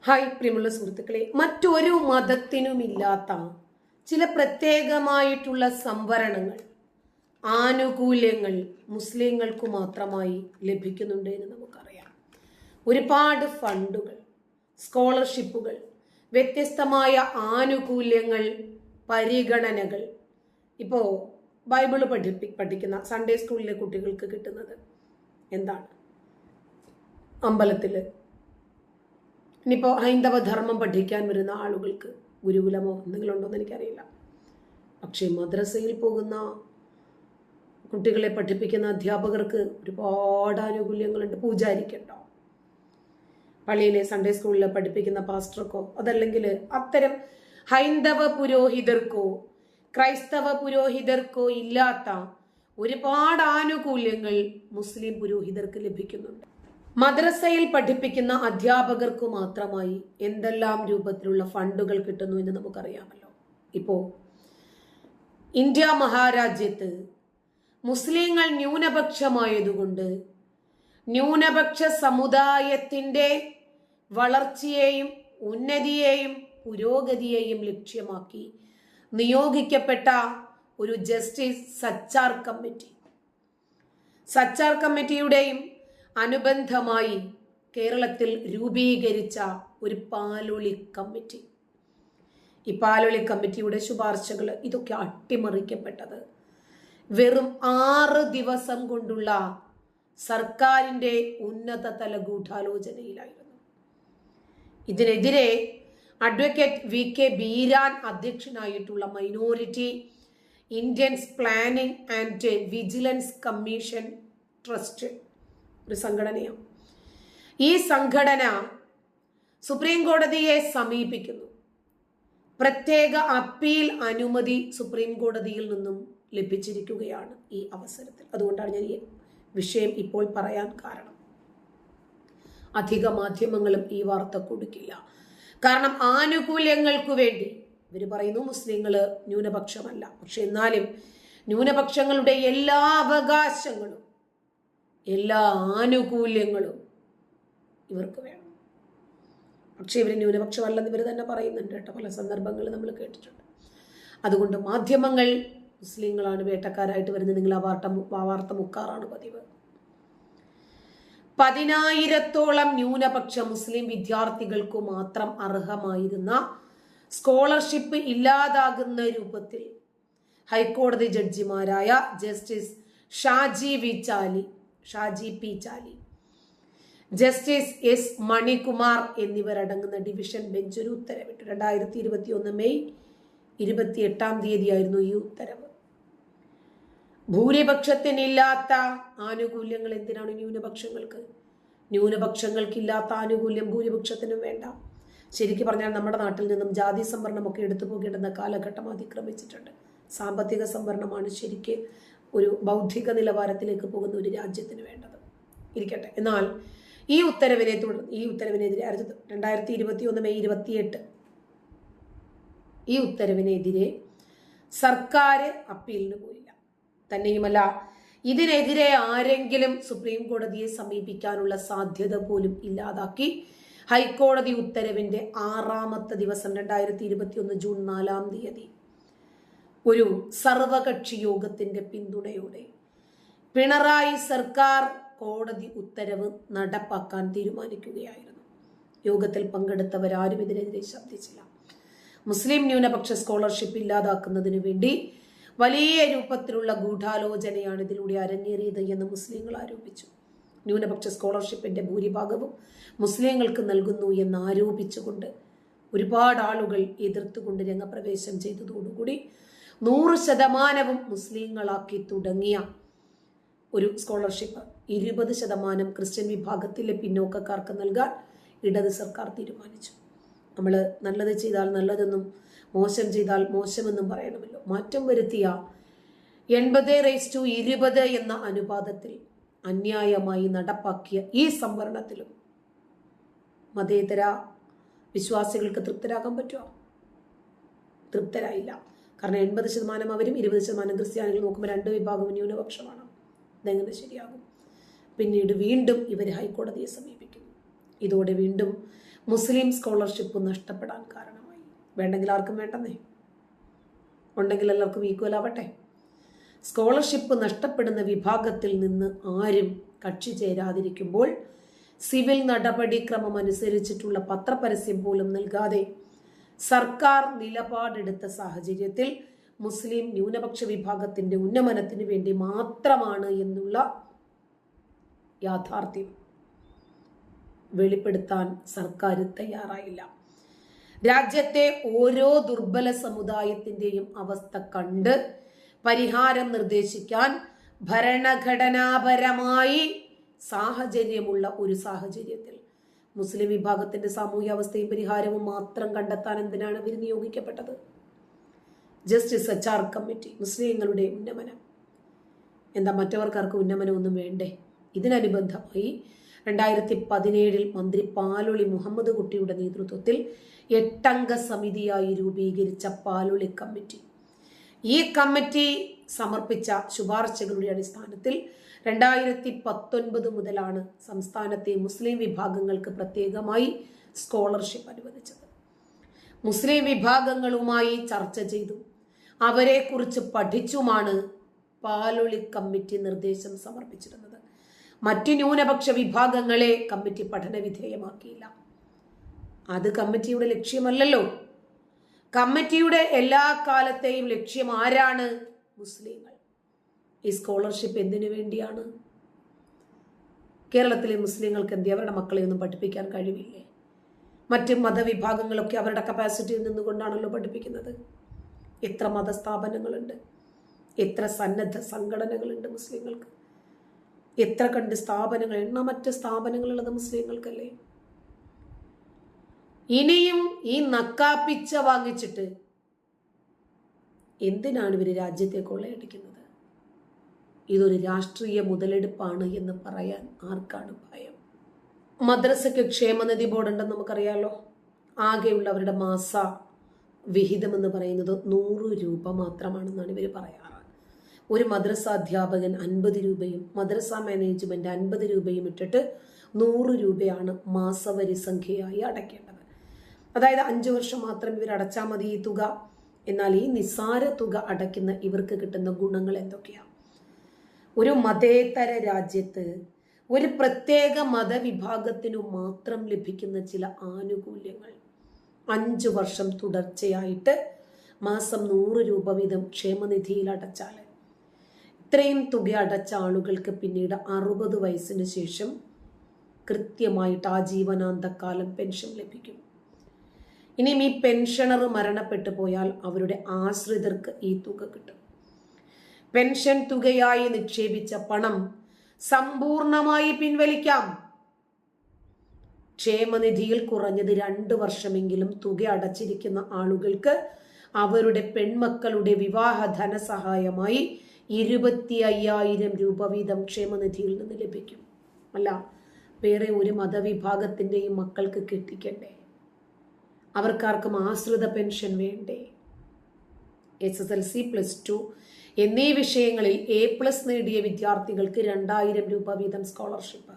Hi പ്രിയമുള്ള സുഹൃത്തുക്കളെ, മറ്റൊരു മതത്തിനുമില്ലാത്ത ചില പ്രത്യേകമായിട്ടുള്ള സംവരണങ്ങൾ, ആനുകൂല്യങ്ങൾ മുസ്ലിങ്ങൾക്ക് മാത്രമായി ലഭിക്കുന്നുണ്ട് എന്ന് നമുക്കറിയാം. ഒരുപാട് ഫണ്ടുകൾ, സ്കോളർഷിപ്പുകൾ, വ്യത്യസ്തമായ ആനുകൂല്യങ്ങൾ, പരിഗണനകൾ. ഇപ്പോൾ ബൈബിള് പഠിക്കുന്ന സൺഡേ സ്കൂളിലെ കുട്ടികൾക്ക് കിട്ടുന്നത് എന്താണ്? അമ്പലത്തിൽ ഇനിയിപ്പോൾ ഹൈന്ദവ ധർമ്മം പഠിക്കാൻ വരുന്ന ആളുകൾക്ക് ഗുരുകുലമോ എന്തെങ്കിലും ഉണ്ടോ എന്ന് എനിക്കറിയില്ല. പക്ഷേ മദ്രസയിൽ പോകുന്ന കുട്ടികളെ പഠിപ്പിക്കുന്ന അധ്യാപകർക്ക് ഒരുപാട് ആനുകൂല്യങ്ങളുണ്ട്. പൂജാരിക്കുണ്ടോ, പള്ളിയിലെ സൺഡേ സ്കൂളിൽ പഠിപ്പിക്കുന്ന പാസ്റ്റർക്കോ, അതല്ലെങ്കിൽ അത്തരം ഹൈന്ദവ പുരോഹിതർക്കോ ക്രൈസ്തവ പുരോഹിതർക്കോ ഇല്ലാത്ത ഒരുപാട് ആനുകൂല്യങ്ങൾ മുസ്ലിം പുരോഹിതർക്ക് ലഭിക്കുന്നുണ്ട്. മദ്രസയിൽ പഠിപ്പിക്കുന്ന അധ്യാപകർക്ക് മാത്രമായി എന്തെല്ലാം രൂപത്തിലുള്ള ഫണ്ടുകൾ കിട്ടുന്നു എന്ന് നമുക്കറിയാമല്ലോ. ഇപ്പോൾ ഇന്ത്യ മഹാരാജ്യത്ത് മുസ്ലിങ്ങൾ ന്യൂനപക്ഷമായതുകൊണ്ട് ന്യൂനപക്ഷ സമുദായത്തിൻ്റെ വളർച്ചയെയും ഉന്നതിയെയും പുരോഗതിയെയും ലക്ഷ്യമാക്കി നിയോഗിക്കപ്പെട്ട ഒരു ജസ്റ്റിസ് സച്ചാർ കമ്മിറ്റിയുടെയും അനുബന്ധമായി കേരളത്തിൽ രൂപീകരിച്ച ഒരു പാലൊളി കമ്മിറ്റി. ഈ പാലൊളി കമ്മിറ്റിയുടെ ശുപാർശകൾ ഇതൊക്കെ അട്ടിമറിക്കപ്പെട്ടത് വെറും 6 ദിവസം കൊണ്ടുള്ള സർക്കാരിൻ്റെ ഉന്നതതല ഗൂഢാലോചനയിലായിരുന്നു. ഇതിനെതിരെ അഡ്വക്കേറ്റ് VK ബീരാൻ അധ്യക്ഷനായിട്ടുള്ള minority Indians planning and vigilance commission trust ഒരു സംഘടനയാണ്. ഈ സംഘടന സുപ്രീം കോടതിയെ സമീപിക്കുന്നു. പ്രത്യേക അപ്പീൽ അനുമതി സുപ്രീം കോടതിയിൽ നിന്നും ലഭിച്ചിരിക്കുകയാണ് ഈ അവസരത്തിൽ. അതുകൊണ്ടാണ് ഞാൻ ഈ വിഷയം ഇപ്പോൾ പറയാൻ കാരണം. അധിക മാധ്യമങ്ങളും ഈ വാർത്ത കൊടുക്കില്ല. കാരണം ആനുകൂല്യങ്ങൾക്ക് വേണ്ടി ഇവർ പറയുന്നു മുസ്ലിങ്ങൾ ന്യൂനപക്ഷമല്ല, പക്ഷെ എന്നാലും ന്യൂനപക്ഷങ്ങളുടെ എല്ലാ അവകാശങ്ങളും എല്ലാ ആനുകൂല്യങ്ങളും ഇവർക്ക് വേണം. പക്ഷെ ഇവർ ന്യൂനപക്ഷമല്ലെന്ന് ഇവർ തന്നെ പറയുന്നുണ്ട് കേട്ടോ. പല സന്ദർഭങ്ങളിൽ നമ്മൾ കേട്ടിട്ടുണ്ട്. അതുകൊണ്ട് മാധ്യമങ്ങൾ മുസ്ലിങ്ങളാണ് വേട്ടക്കാരായിട്ട് വരുന്നത്, നിങ്ങൾ ആ വാർത്ത മുക്കാറാണ് പതിവ്. 10,000-ഓളം ന്യൂനപക്ഷ മുസ്ലിം വിദ്യാർത്ഥികൾക്ക് മാത്രം അർഹമായിരുന്ന സ്കോളർഷിപ്പ് ഇല്ലാതാകുന്ന രൂപത്തിൽ ഹൈക്കോടതി ജഡ്ജിമാരായ justice Shaji P Chaly, justice S Manikumar എന്നിവരടങ്ങുന്ന ഡിവിഷൻ ബെഞ്ച് ഒരു ഉത്തരവിട്ടു. 2021 മെയ് 28 ആയിരുന്നു ഈ ഉത്തരവ്. ഭൂരിപക്ഷത്തിനില്ലാത്ത ആനുകൂല്യങ്ങൾ എന്തിനാണ് ന്യൂനപക്ഷങ്ങൾക്ക്? ന്യൂനപക്ഷങ്ങൾക്കില്ലാത്ത ആനുകൂല്യം ഭൂരിപക്ഷത്തിനും വേണ്ട. ശരിക്കും പറഞ്ഞാൽ നമ്മുടെ നാട്ടിൽ നിന്നും ജാതി സംവരണമൊക്കെ എടുത്തു പോകേണ്ടുന്ന കാലഘട്ടം അതിക്രമിച്ചിട്ടുണ്ട്. സാമ്പത്തിക സംവരണമാണ് ശരിക്ക് ഒരു ബൗദ്ധിക നിലവാരത്തിലേക്ക് പോകുന്ന ഒരു രാജ്യത്തിന് വേണ്ടത്. ഇരിക്കട്ടെ. എന്നാൽ ഈ ഉത്തരവിനെതിരെ 2021 മെയ് 28 ഈ ഉത്തരവിനെതിരെ സർക്കാർ അപ്പീലിന് പോയില്ല. തന്നെയുമല്ല, ഇതിനെതിരെ ആരെങ്കിലും സുപ്രീം കോടതിയെ സമീപിക്കാനുള്ള സാധ്യത പോലും ഇല്ലാതാക്കി ഹൈക്കോടതി ഉത്തരവിന്റെ 6ാമത്തെ ദിവസം 2021 ജൂൺ 4 ഒരു സർവകക്ഷി യോഗത്തിന്റെ പിന്തുണയോടെ പിണറായി സർക്കാർ കോടതി ഉത്തരവ് നടപ്പാക്കാൻ തീരുമാനിക്കുകയായിരുന്നു. യോഗത്തിൽ പങ്കെടുത്തവരാരും ഇതിനെതിരെ ശബ്ദിച്ചില്ല. മുസ്ലിം ന്യൂനപക്ഷ സ്കോളർഷിപ്പ് ഇല്ലാതാക്കുന്നതിനു വേണ്ടി വലിയ രൂപത്തിലുള്ള ഗൂഢാലോചനയാണ് ഇതിലൂടെ അരങ്ങേറിയത് എന്ന് മുസ്ലിങ്ങൾ ആരോപിച്ചു. ന്യൂനപക്ഷ സ്കോളർഷിപ്പിന്റെ ഭൂരിഭാഗവും മുസ്ലിങ്ങൾക്ക് നൽകുന്നു എന്ന് ആരോപിച്ചുകൊണ്ട് ഒരുപാട് ആളുകൾ എതിർത്തുകൊണ്ട് രംഗപ്രവേശം ചെയ്തതോടുകൂടി 100% മുസ്ലിങ്ങളാക്കി തുടങ്ങിയ ഒരു സ്കോളർഷിപ്പ് 20% ക്രിസ്ത്യൻ വിഭാഗത്തിലെ പിന്നോക്കക്കാർക്ക് നൽകാൻ ഇടത് സർക്കാർ തീരുമാനിച്ചു. നമ്മൾ നല്ലത് ചെയ്താൽ നല്ലതെന്നും മോശം ചെയ്താൽ മോശമെന്നും പറയണമല്ലോ. മാറ്റം വരുത്തിയ 80:20 എന്ന അനുപാതത്തിൽ അന്യായമായി നടപ്പാക്കിയ ഈ സംവരണത്തിലും മതേതര വിശ്വാസികൾക്ക് തൃപ്തരാകാൻ പറ്റുമോ? തൃപ്തരായില്ല. കാരണം 80% അവരും 20% ക്രിസ്ത്യാനികൾ നോക്കുമ്പോൾ 2 വിഭാഗവും ന്യൂനപക്ഷമാണ്. ഇതെങ്ങനെ ശരിയാകും? പിന്നീട് വീണ്ടും ഇവർ ഹൈക്കോടതിയെ സമീപിക്കുന്നു. ഇതോടെ വീണ്ടും മുസ്ലിം സ്കോളർഷിപ്പ് നഷ്ടപ്പെടാൻ കാരണമായി. വേണ്ടെങ്കിൽ ആർക്കും വേണ്ടെന്നേ, ഉണ്ടെങ്കിൽ എല്ലാവർക്കും ഈക്വൽ ആവട്ടെ. സ്കോളർഷിപ്പ് നഷ്ടപ്പെടുന്ന വിഭാഗത്തിൽ നിന്ന് ആരും കക്ഷി ചേരാതിരിക്കുമ്പോൾ സിവിൽ നടപടിക്രമം അനുസരിച്ചിട്ടുള്ള പത്രപരസ്യം പോലും നൽകാതെ സർക്കാർ നിലപാടെടുത്ത സാഹചര്യത്തിൽ മുസ്ലിം ന്യൂനപക്ഷ വിഭാഗത്തിന്റെ ഉന്നമനത്തിന് വേണ്ടി മാത്രമാണ് എന്നുള്ള യാഥാർത്ഥ്യം വെളിപ്പെടുത്താൻ സർക്കാർ തയ്യാറായില്ല. രാജ്യത്തെ ഓരോ ദുർബല സമുദായത്തിന്റെയും അവസ്ഥ കണ്ട് പരിഹാരം നിർദ്ദേശിക്കാൻ ഭരണഘടനാപരമായി സാഹചര്യമുള്ള ഒരു സാഹചര്യത്തിൽ മുസ്ലിം വിഭാഗത്തിന്റെ സാമൂഹ്യ അവസ്ഥയും പരിഹാരവും മാത്രം കണ്ടെത്താൻ എന്തിനാണ് ഇവർ നിയോഗിക്കപ്പെട്ടത്? ജസ്റ്റിസ് HR കമ്മിറ്റി, മുസ്ലിങ്ങളുടെ ഉന്നമനം. എന്താ മറ്റവർക്കാർക്ക് ഉന്നമനമൊന്നും വേണ്ടേ? ഇതിനനുബന്ധമായി 2017 മന്ത്രി പാലൊളി മുഹമ്മദ് കുട്ടിയുടെ നേതൃത്വത്തിൽ 8 അംഗ സമിതിയായി രൂപീകരിച്ച പാലൊളി കമ്മിറ്റി, ഈ കമ്മിറ്റി സമർപ്പിച്ച ശുപാർശകളുടെ അടിസ്ഥാനത്തിൽ 2019 മുതലാണ് സംസ്ഥാനത്തെ മുസ്ലിം വിഭാഗങ്ങൾക്ക് പ്രത്യേകമായി സ്കോളർഷിപ്പ് അനുവദിച്ചത്. മുസ്ലിം വിഭാഗങ്ങളുമായി ചർച്ച ചെയ്തു അവരെക്കുറിച്ച് പഠിച്ചുമാണ് പാലൊളി കമ്മിറ്റി നിർദ്ദേശം സമർപ്പിച്ചിരുന്നത്. മറ്റു ന്യൂനപക്ഷ വിഭാഗങ്ങളെ കമ്മിറ്റി പഠന വിധേയമാക്കിയില്ല. അത് കമ്മിറ്റിയുടെ ലക്ഷ്യമല്ലല്ലോ. കമ്മിറ്റിയുടെ എല്ലാ കാലത്തെയും ലക്ഷ്യം ആരാണ്? മുസ്ലിങ്ങൾ. ഈ സ്കോളർഷിപ്പ് എന്തിനു വേണ്ടിയാണ്? കേരളത്തിലെ മുസ്ലിങ്ങൾക്ക് എന്തി അവരുടെ മക്കളെ ഒന്നും പഠിപ്പിക്കാൻ കഴിവില്ലേ? മറ്റ് മതവിഭാഗങ്ങളൊക്കെ അവരുടെ കപ്പാസിറ്റിയിൽ നിന്നുകൊണ്ടാണല്ലോ പഠിപ്പിക്കുന്നത്. എത്ര മതസ്ഥാപനങ്ങളുണ്ട്, എത്ര സന്നദ്ധ സംഘടനകളുണ്ട് മുസ്ലിങ്ങൾക്ക്, എത്ര കണ്ട് സ്ഥാപനങ്ങൾ, എണ്ണമറ്റ സ്ഥാപനങ്ങളുള്ളത് മുസ്ലിങ്ങൾക്കല്ലേ? ഇനിയും ഈ നക്കാപ്പിച്ച വാങ്ങിച്ചിട്ട് എന്തിനാണ് ഇവര് രാജ്യത്തെ കൊള്ളയടിക്കുന്നത്? ഇതൊരു രാഷ്ട്രീയ മുതലെടുപ്പാണ് എന്ന് പറയാൻ ആർക്കാണ് ഭയം? മദ്രസയ്ക്ക് ക്ഷേമനിധി ബോർഡ് ഉണ്ടെന്ന് നമുക്കറിയാലോ. ആകെയുള്ളവരുടെ മാസ വിഹിതം എന്ന് പറയുന്നത് 100 രൂപ മാത്രമാണെന്നാണ് ഇവർ പറയാറ്. ഒരു മദ്രസ അധ്യാപകൻ 50 രൂപയും മദ്രസ മാനേജ്മെന്റ് 50 രൂപയും ഇട്ടിട്ട് 100 രൂപയാണ് മാസവരി സംഖ്യയായി അടയ്ക്കേണ്ടത്. അതായത് 5 വർഷം മാത്രം ഇവർ അടച്ചാൽ മതി ഈ തുക. എന്നാൽ ഈ നിസ്സാര തുക അടയ്ക്കുന്ന ഇവർക്ക് കിട്ടുന്ന ഗുണങ്ങൾ എന്തൊക്കെയാണ്? ഒരു മതേതര രാജ്യത്ത് ഒരു പ്രത്യേക മതവിഭാഗത്തിനു മാത്രം ലഭിക്കുന്ന ചില ആനുകൂല്യങ്ങൾ 5 വർഷം തുടർച്ചയായിട്ട് മാസം 100 രൂപ വീതം ക്ഷേമനിധിയിൽ അടച്ചാൽ ഇത്രയും തുക അടച്ച ആളുകൾക്ക് പിന്നീട് 60 വയസ്സിന് ശേഷം കൃത്യമായിട്ട് ആജീവനാന്തകാലം പെൻഷൻ ലഭിക്കും. ഇനിയും ഈ പെൻഷനർ മരണപ്പെട്ടു പോയാൽ അവരുടെ ആശ്രിതർക്ക് ഈ തുക കിട്ടും. പെൻഷൻ തുകയായി നിക്ഷേപിച്ച പണം സമ്പൂർണമായി പിൻവലിക്കാം. ക്ഷേമനിധിയിൽ കുറഞ്ഞത് 2 വർഷമെങ്കിലും തുക അടച്ചിരിക്കുന്ന ആളുകൾക്ക് അവരുടെ പെൺമക്കളുടെ വിവാഹ ധനസഹായമായി 25,000 രൂപ വീതം ക്ഷേമനിധിയിൽ നിന്ന് ലഭിക്കും. അല്ല, വേറെ ഒരു മതവിഭാഗത്തിൻ്റെയും മക്കൾക്ക് കെട്ടിക്കണ്ടേ? അവർക്കാർക്കും ആശ്രിത പെൻഷൻ വേണ്ടേ? SSLC, +2 എന്നീ വിഷയങ്ങളിൽ A+ നേടിയ വിദ്യാർത്ഥികൾക്ക് 2000 രൂപ വീതം സ്കോളർഷിപ്പ്.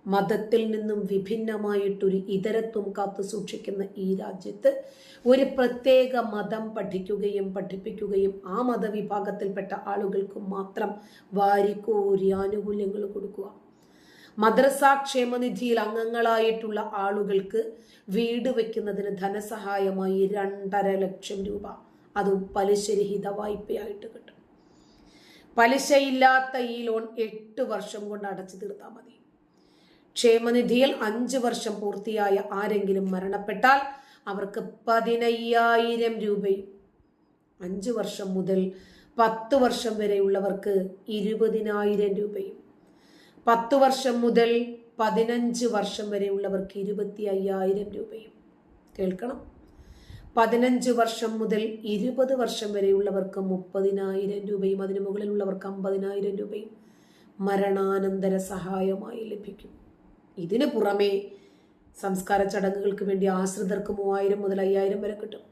മതത്തിൽ നിന്നും വിഭിന്നമായിട്ടൊരു ഇതരത്വം കാത്തു സൂക്ഷിക്കുന്ന ഈ രാജ്യത്ത് ഒരു പ്രത്യേക മതം പഠിപ്പിക്കുകയും ആ മതവിഭാഗത്തിൽപ്പെട്ട ആളുകൾക്ക് മാത്രം വാരിക്കോരി ആനുകൂല്യങ്ങൾ കൊടുക്കുക. മദ്രസ ക്ഷേമനിധിയിൽ അംഗങ്ങളായിട്ടുള്ള ആളുകൾക്ക് വീട് വയ്ക്കുന്നതിന് ധനസഹായമായി 2.5 ലക്ഷം രൂപ, അതും പലിശരഹിത വായ്പയായിട്ട് കിട്ടും. പലിശയില്ലാത്ത ഈ ലോൺ 8 വർഷം കൊണ്ട് അടച്ചു തീർത്താൽ മതി. ക്ഷേമനിധിയിൽ 5 വർഷം പൂർത്തിയായ ആരെങ്കിലും മരണപ്പെട്ടാൽ അവർക്ക് 15,000 രൂപയും 5 വർഷം മുതൽ 10 വർഷം വരെയുള്ളവർക്ക് 20,000 രൂപയും 10 വർഷം മുതൽ 15 വർഷം വരെയുള്ളവർക്ക് 25,000 രൂപയും. കേൾക്കണം, 15 വർഷം മുതൽ 20 വർഷം വരെയുള്ളവർക്ക് 30,000 രൂപയും അതിനു മുകളിലുള്ളവർക്ക് 50,000 രൂപയും മരണാനന്തര സഹായമായി ലഭിക്കും. ഇതിനു പുറമെ സംസ്കാര ചടങ്ങുകൾക്ക് വേണ്ടി ആശ്രിതർക്ക് 3,000 മുതൽ 5,000 വരെ കിട്ടും.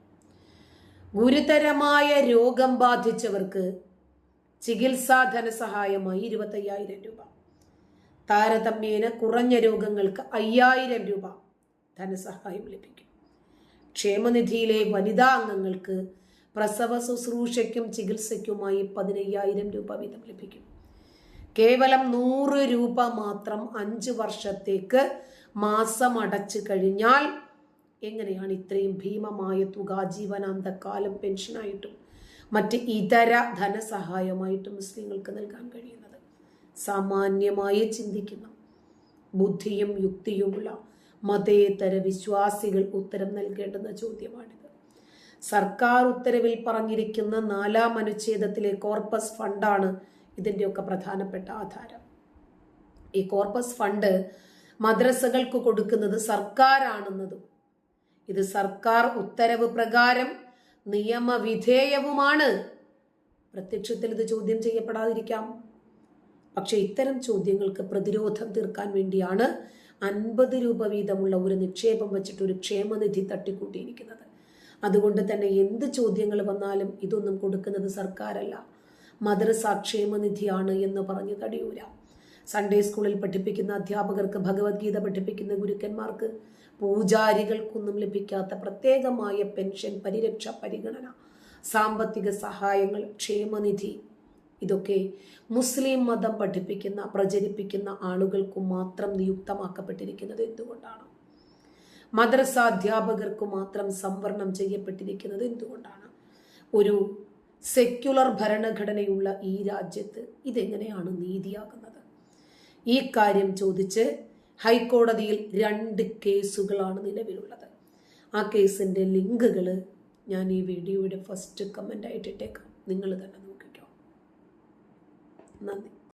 ഗുരുതരമായ രോഗം ബാധിച്ചവർക്ക് ചികിത്സാ ധനസഹായമായി 25,000 രൂപ. താരതമ്യേന കുറഞ്ഞ രോഗങ്ങൾക്ക് 5,000 രൂപ. ധനസഹായം ലഭിക്കും. ക്ഷേമനിധിയിലെ വനിതാ അംഗങ്ങൾക്ക് പ്രസവ ശുശ്രൂഷയ്ക്കും ചികിത്സയ്ക്കുമായി 15,000 രൂപ വീതം ലഭിക്കും. കേവലം 100 രൂപ മാത്രം 5 വർഷത്തേക്ക് മാസം അടച്ചു കഴിഞ്ഞാൽ എങ്ങനെയാണ് ഇത്രയും ഭീമമായ തുക ജീവനാന്തകാലം പെൻഷനായിട്ടും മറ്റ് ഇതര ധനസഹായമായിട്ടും മുസ്ലിങ്ങൾക്ക് നൽകാൻ കഴിയുന്നത്? സാമാന്യമായി ചിന്തിക്കുന്ന ബുദ്ധിയും യുക്തിയുമുള്ള മതേതര വിശ്വാസികൾ ഉത്തരം നൽകേണ്ടുന്ന ചോദ്യമാണിത്. സർക്കാർ ഉത്തരവിൽ പറഞ്ഞിരിക്കുന്ന 4-ാം അനുച്ഛേദത്തിലെ കോർപ്പസ് ഫണ്ടാണ് ഇതിൻ്റെയൊക്കെ പ്രധാനപ്പെട്ട ആധാരം. ഈ കോർപ്പസ് ഫണ്ട് മദ്രസകൾക്ക് കൊടുക്കുന്നത് സർക്കാരാണെന്നതും ഇത് സർക്കാർ ഉത്തരവ് പ്രകാരം നിയമവിധേയവുമാണ്. പ്രത്യക്ഷത്തിൽ ഇത് ചോദ്യം ചെയ്യപ്പെടാതിരിക്കാം. പക്ഷെ ഇത്തരം ചോദ്യങ്ങൾക്ക് പ്രതിരോധം തീർക്കാൻ വേണ്ടിയാണ് 50 രൂപ വീതമുള്ള ഒരു നിക്ഷേപം വെച്ചിട്ട് ഒരു ക്ഷേമനിധി തട്ടിക്കൂട്ടിയിരിക്കുന്നത്. അതുകൊണ്ട് തന്നെ എന്ത് ചോദ്യങ്ങൾ വന്നാലും ഇതൊന്നും കൊടുക്കുന്നത് സർക്കാരല്ല, മദ്രസ ക്ഷേമനിധിയാണ് എന്ന് പറഞ്ഞ് തടിയൂര. സൺഡേ സ്കൂളിൽ പഠിപ്പിക്കുന്ന അധ്യാപകർക്ക്, ഭഗവത്ഗീത പഠിപ്പിക്കുന്ന ഗുരുക്കന്മാർക്ക്, പൂജാരികൾക്കൊന്നും ലഭിക്കാത്ത പ്രത്യേകമായ പെൻഷൻ, പരിരക്ഷ, പരിഗണന, സാമ്പത്തിക സഹായങ്ങൾ, ക്ഷേമനിധി ഇതൊക്കെ മുസ്ലിം മതം പഠിപ്പിക്കുന്ന, പ്രചരിപ്പിക്കുന്ന ആളുകൾക്കു മാത്രം നിയുക്തമാക്കപ്പെട്ടിരിക്കുന്നത് എന്തുകൊണ്ടാണ്? മദ്രസ അധ്യാപകർക്ക് മാത്രം സംവരണം ചെയ്യപ്പെട്ടിരിക്കുന്നത് എന്തുകൊണ്ടാണ്? ഒരു സെക്യുലർ ഭരണഘടനയുള്ള ഈ രാജ്യത്ത് ഇതെങ്ങനെയാണ് നീതിയാകുന്നത്? ഈ കാര്യം ചോദിച്ച് ഹൈക്കോടതിയിൽ 2 കേസുകളാണ് നിലവിലുള്ളത്. ആ കേസിൻ്റെ ലിങ്കുകൾ ഞാൻ ഈ വീഡിയോയുടെ ഫസ്റ്റ് കമൻ്റ് ആയിട്ട് ഇട്ടേക്കാം. നിങ്ങൾ തന്നെ നോക്കിക്കോ. നന്ദി.